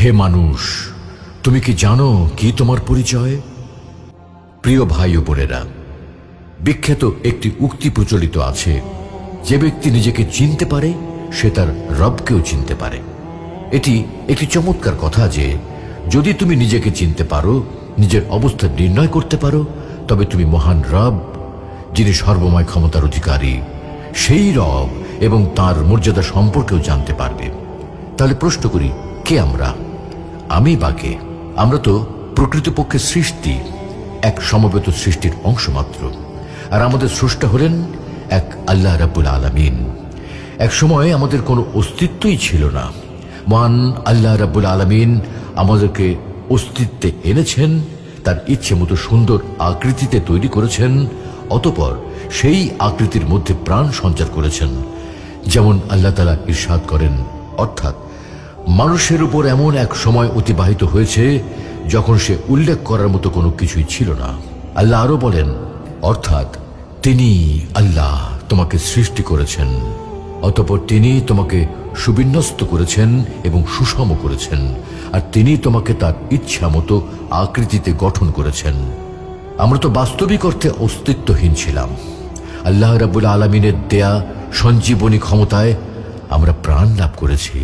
হে মানুষ, তুমি কি জানো কি তোমার পরিচয়? প্রিয় ভাই ও বোনেরা, বিখ্যাত একটি উক্তি প্রচলিত আছে, যে ব্যক্তি নিজেকে চিনতে পারে সে তার রবকেও চিনতে পারে। এটি একটি চমৎকার কথা যে যদি তুমি নিজেকে চিনতে পারো, নিজের অবস্থা নির্ণয় করতে পারো, তবে তুমি মহান রব, যিনি সর্বময় ক্ষমতার অধিকারী, সেই রব এবং তার মর্যাদা সম্পর্কেও জানতে পারবে। তাহলে প্রশ্ন করি, কে আমরা? আমি বা কে? আমরা তো প্রকৃতপক্ষে সৃষ্টি, এক সমবেত সৃষ্টির অংশ মাত্র। আর আমাদের স্রষ্টা হলেন এক আল্লাহ রাব্বুল আলামিন। এক সময় আমাদের কোনো অস্তিত্বই ছিল না। মহান আল্লাহ রাব্বুল আলামিন আমাদেরকে অস্তিত্বে এনেছেন, তার ইচ্ছে মতো সুন্দর আকৃতিতে তৈরি করেছেন, অতঃপর সেই আকৃতির মধ্যে প্রাণ সঞ্চার করেছেন। যেমন আল্লাহ তাআলা ইরশাদ করেন, অর্থাৎ মানুষের উপর এমন এক সময় অতিবাহিত হয়েছে যখন সে উল্লেখ করার মতো কোনো কিছুই ছিল না। আল্লাহ আরো বলেন, অর্থাৎ তিনি আল্লাহ তোমাকে সৃষ্টি করেছেন, অতঃপর তিনি তোমাকে সুবিন্যস্ত করেছেন এবং সুষম করেছেন, আর তিনি তোমাকে তার ইচ্ছা মতো আকৃতিতে গঠন করেছেন। আমরা তো বাস্তবিক অর্থে অস্তিত্বহীন ছিলাম। আল্লাহ রাব্বুল আলামিনের দেয়া সঞ্জীবনী ক্ষমতায় আমরা প্রাণ লাভ করেছি।